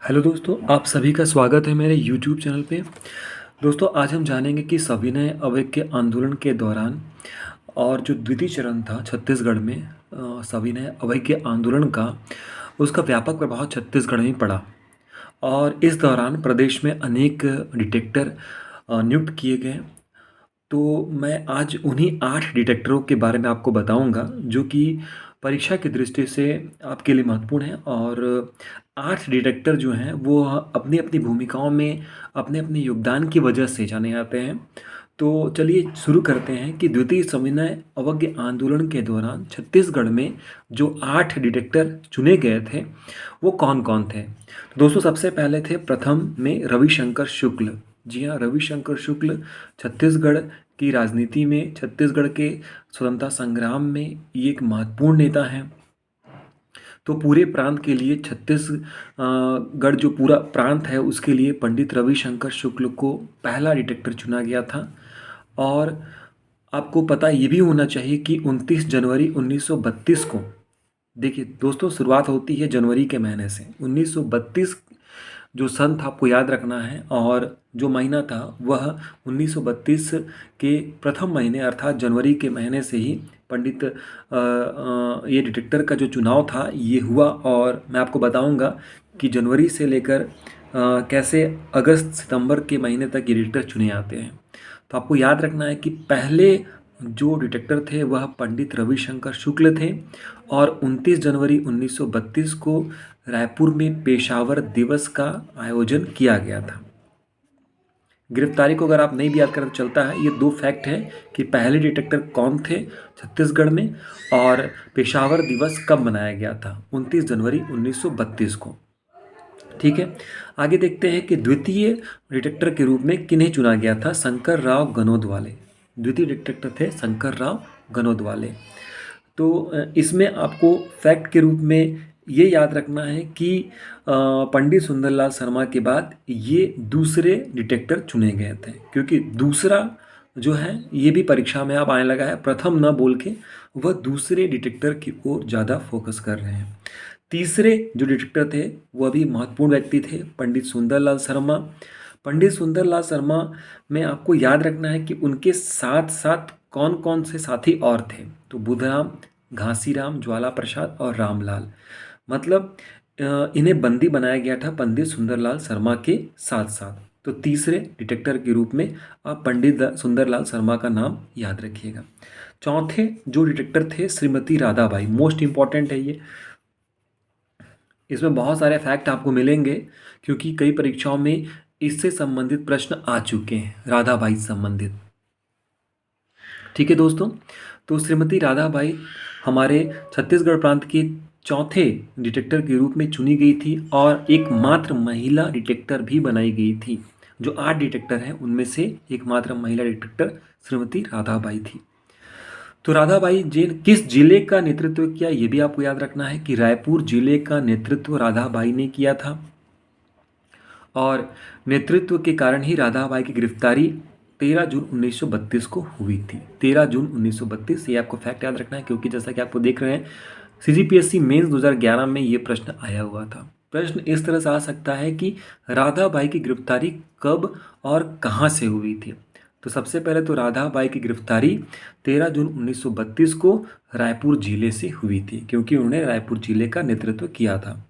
Hello दोस्तों, आप सभी का स्वागत है मेरे यूट्यूब चैनल पे। दोस्तों, आज हम जानेंगे कि सविनय अवज्ञा आंदोलन के दौरान और जो द्वितीय चरण था छत्तीसगढ़ में सविनय अवज्ञा आंदोलन का उसका व्यापक प्रभाव छत्तीसगढ़ में पड़ा। और इस दौरान प्रदेश में अनेक डिटेक्टर नियुक्त किए गए। तो मैं आज उन्हीं 8 डिटेक्टरों के बारे में आपको बताऊंगा जो कि परीक्षा की दृष्टि से आपके लिए महत्वपूर्ण है। और 8 डिटेक्टर जो हैं वो अपनी अपनी भूमिकाओं में अपने अपने योगदान की वजह से जाने जाते हैं। तो चलिए शुरू करते हैं कि द्वितीय सविनय अवज्ञा आंदोलन के दौरान छत्तीसगढ़ में जो 8 डिटेक्टर चुने गए थे वो कौन कौन थे। तो दोस्तों, सबसे पहले थे प्रथम में रविशंकर शुक्ल। जी हाँ, रविशंकर शुक्ल छत्तीसगढ़ की राजनीति में, छत्तीसगढ़ के स्वतंत्रता संग्राम में ये एक महत्वपूर्ण नेता हैं। तो पूरे प्रांत के लिए छत्तीसगढ़ जो पूरा प्रांत है उसके लिए पंडित रविशंकर शुक्ल को पहला डिटेक्टर चुना गया था। और आपको पता ये भी होना चाहिए कि 29 जनवरी 1932 को, देखिए दोस्तों, शुरुआत होती है जनवरी के महीने से। 1932 जो सन था आपको याद रखना है, और जो महीना था वह 1932 के प्रथम महीने अर्थात जनवरी के महीने से ही पंडित ये डिटेक्टर का जो चुनाव था ये हुआ। और मैं आपको बताऊंगा कि जनवरी से लेकर कैसे अगस्त सितंबर के महीने तक ये डिटेक्टर चुने जाते हैं। तो आपको याद रखना है कि पहले जो डिटेक्टर थे वह पंडित रविशंकर शुक्ल थे। और 29 जनवरी 1932 को रायपुर में पेशावर दिवस का आयोजन किया गया था। गिरफ्तारी को अगर आप नहीं भी याद करें तो चलता है। ये 2 फैक्ट हैं कि पहले डिटेक्टर कौन थे छत्तीसगढ़ में और पेशावर दिवस कब मनाया गया था, 29 जनवरी 1932 को। ठीक है, आगे देखते हैं कि द्वितीय डिटेक्टर के रूप में किन्हें चुना गया था। शंकर राव गनोदवाले द्वितीय डिटेक्टर थे, शंकर राव गनोदवाले। तो इसमें आपको फैक्ट के रूप में ये याद रखना है कि पंडित सुंदरलाल शर्मा के बाद ये दूसरे डिटेक्टर चुने गए थे, क्योंकि दूसरा जो है ये भी परीक्षा में अब आने लगा है, प्रथम न बोल के वह दूसरे डिटेक्टर की ओर ज़्यादा फोकस कर रहे हैं। तीसरे जो डिटेक्टर थे वह भी महत्वपूर्ण व्यक्ति थे, पंडित सुंदरलाल शर्मा। पंडित सुंदरलाल शर्मा में आपको याद रखना है कि उनके साथ साथ कौन कौन से साथी और थे। तो बुधराम, घासीराम, ज्वाला प्रसाद और रामलाल, मतलब इन्हें बंदी बनाया गया था पंडित सुंदरलाल शर्मा के साथ साथ। तो तीसरे डिटेक्टर के रूप में आप पंडित सुंदरलाल शर्मा का नाम याद रखिएगा। चौथे जो डिटेक्टर थे श्रीमती राधाबाई, मोस्ट इंपॉर्टेंट है ये। इसमें बहुत सारे फैक्ट आपको मिलेंगे क्योंकि कई परीक्षाओं में इससे संबंधित प्रश्न आ चुके हैं, राधाबाई से संबंधित। ठीक है दोस्तों, तो श्रीमती राधाबाई हमारे छत्तीसगढ़ प्रांत के चौथे डिटेक्टर के रूप में चुनी गई थी और एकमात्र महिला डिटेक्टर भी बनाई गई थी। जो 8 डिटेक्टर हैं उनमें से एकमात्र महिला डिटेक्टर श्रीमती राधाबाई थी। तो राधाबाई जी किस जिले का नेतृत्व किया ये भी आपको याद रखना है कि रायपुर जिले का नेतृत्व राधाबाई ने किया था। और नेतृत्व के कारण ही राधाबाई की गिरफ्तारी 13 जून 1932 को हुई थी। 13 जून 1932, ये आपको फैक्ट याद रखना है क्योंकि जैसा कि आपको देख रहे हैं सीजीपीएससी मेंस 2011 में ये प्रश्न आया हुआ था। प्रश्न इस तरह से आ सकता है कि राधाबाई की गिरफ्तारी कब और कहाँ से हुई थी। तो सबसे पहले तो राधाबाई की गिरफ्तारी 13 जून 1932 को रायपुर जिले से हुई थी, क्योंकि उन्होंने रायपुर जिले का नेतृत्व किया था।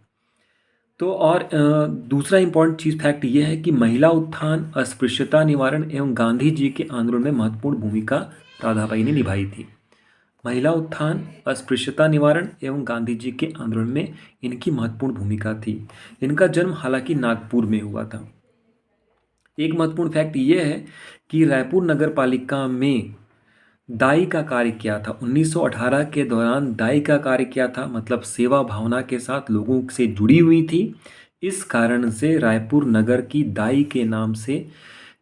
तो और दूसरा इम्पॉर्टेंट चीज़ फैक्ट ये है कि महिला उत्थान, अस्पृश्यता निवारण एवं गांधी जी के आंदोलन में महत्वपूर्ण भूमिका राधाबाई ने निभाई थी। महिला उत्थान, अस्पृश्यता निवारण एवं गांधी जी के आंदोलन में इनकी महत्वपूर्ण भूमिका थी। इनका जन्म हालांकि नागपुर में हुआ था। एक महत्वपूर्ण फैक्ट ये है कि रायपुर नगर पालिका में दाई का कार्य किया था। 1918 के दौरान दाई का कार्य किया था, मतलब सेवा भावना के साथ लोगों से जुड़ी हुई थी। इस कारण से रायपुर नगर की दाई के नाम से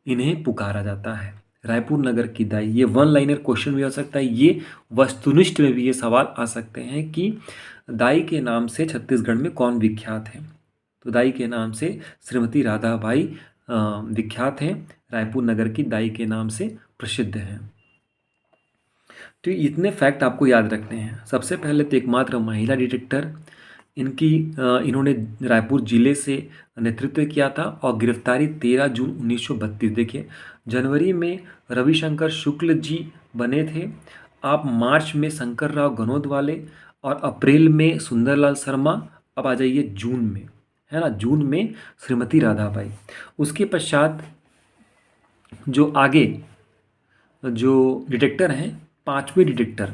इन्हें पुकारा जाता है। रायपुर नगर की दाई, ये वन लाइनर क्वेश्चन भी हो सकता है। ये वस्तुनिष्ठ में भी ये सवाल आ सकते हैं कि दाई के नाम से छत्तीसगढ़ में कौन विख्यात है। तो दाई के नाम से श्रीमती राधाबाई विख्यात हैं, रायपुर नगर की दाई के नाम से प्रसिद्ध हैं। तो इतने फैक्ट आपको याद रखने हैं। सबसे पहले तो एकमात्र महिला डिटेक्टर, इन्होंने रायपुर जिले से नेतृत्व किया था और गिरफ्तारी 13 जून 1932। देखिए, जनवरी में रविशंकर शुक्ल जी बने थे। आप मार्च में शंकर राव गनोद वाले और अप्रैल में सुंदरलाल शर्मा। अब आ जाइए जून में, है ना, जून में श्रीमती राधाबाई। उसके पश्चात जो आगे जो डिटेक्टर हैं, पांचवें डिटेक्टर,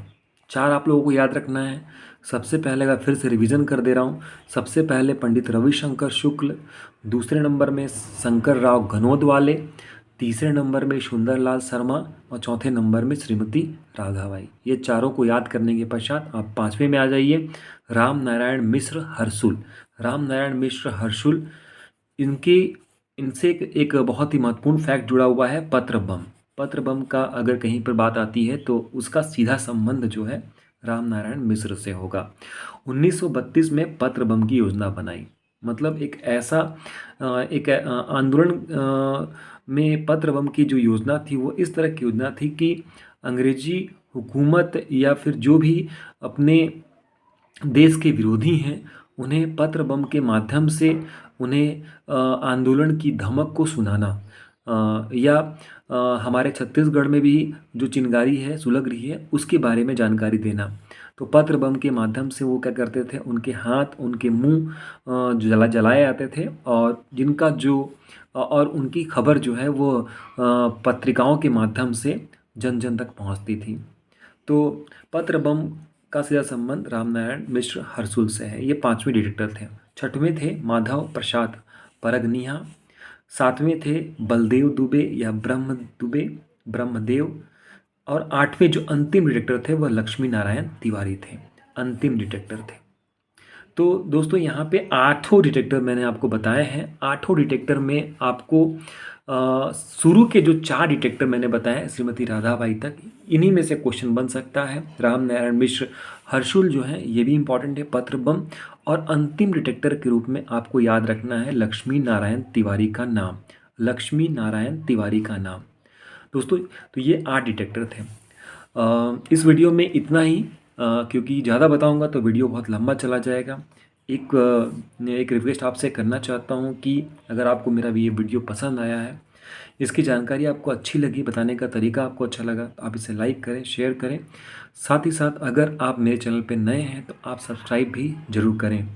चार आप लोगों को याद रखना है। सबसे पहले का फिर से रिवीजन कर दे रहा हूँ। सबसे पहले पंडित रविशंकर शुक्ल, दूसरे नंबर में शंकर राव गनोद वाले, तीसरे नंबर में सुंदरलाल शर्मा और चौथे नंबर में श्रीमती राधाबाई। ये चारों को याद करने के पश्चात आप पांचवें में आ जाइए, राम नारायण मिश्र हर्षुल। राम नारायण मिश्र हर्षुल, इनके इनसे एक बहुत ही महत्वपूर्ण फैक्ट जुड़ा हुआ है, पत्र बम। पत्र बम का अगर कहीं पर बात आती है तो उसका सीधा संबंध जो है राम नारायण मिश्र से होगा। 1932 में पत्र बम की योजना बनाई। मतलब एक ऐसा एक आंदोलन में पत्र बम की जो योजना थी वो इस तरह की योजना थी कि अंग्रेजी हुकूमत या फिर जो भी अपने देश के विरोधी हैं उन्हें पत्र बम के माध्यम से उन्हें आंदोलन की धमक को सुनाना, या हमारे छत्तीसगढ़ में भी जो चिंगारी है सुलग रही है उसके बारे में जानकारी देना। तो पत्र बम के माध्यम से वो क्या करते थे, उनके हाथ उनके मुंह जलाए जाते थे और जिनका जो और उनकी खबर जो है वो पत्रिकाओं के माध्यम से जन जन तक पहुंचती थी। तो पत्र बम का सीधा संबंध रामनारायण मिश्र हर्षुल से है। ये पांचवें डिटेक्टर थे। छठवें थे माधव प्रसाद परगनिया। सातवें थे बलदेव दुबे या ब्रह्मदेव। और आठवें जो अंतिम डिटेक्टर थे वह लक्ष्मी नारायण तिवारी थे, अंतिम डिटेक्टर थे। तो दोस्तों यहाँ पे आठों डिटेक्टर मैंने आपको बताए हैं। आठों डिटेक्टर में आपको शुरू के जो चार डिटेक्टर मैंने बताए श्रीमती राधाबाई तक, इन्हीं में से क्वेश्चन बन सकता है। राम नारायण मिश्र हर्षुल जो है ये भी इंपॉर्टेंट है, पत्र बम। और अंतिम डिटेक्टर के रूप में आपको याद रखना है लक्ष्मी नारायण तिवारी का नाम, लक्ष्मी नारायण तिवारी का नाम। दोस्तों तो ये 8 डिटेक्टर थे। इस वीडियो में इतना ही, क्योंकि ज़्यादा बताऊंगा तो वीडियो बहुत लंबा चला जाएगा। एक रिक्वेस्ट आपसे करना चाहता हूं कि अगर आपको मेरा ये वीडियो पसंद आया है, इसकी जानकारी आपको अच्छी लगी, बताने का तरीका आपको अच्छा लगा, तो आप इसे लाइक करें, शेयर करें। साथ ही साथ अगर आप मेरे चैनल पर नए हैं तो आप सब्सक्राइब भी ज़रूर करें।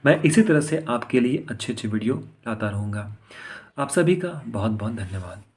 मैं इसी तरह से आपके लिए अच्छे अच्छे वीडियो लाता रहूँगा। आप सभी का बहुत बहुत धन्यवाद।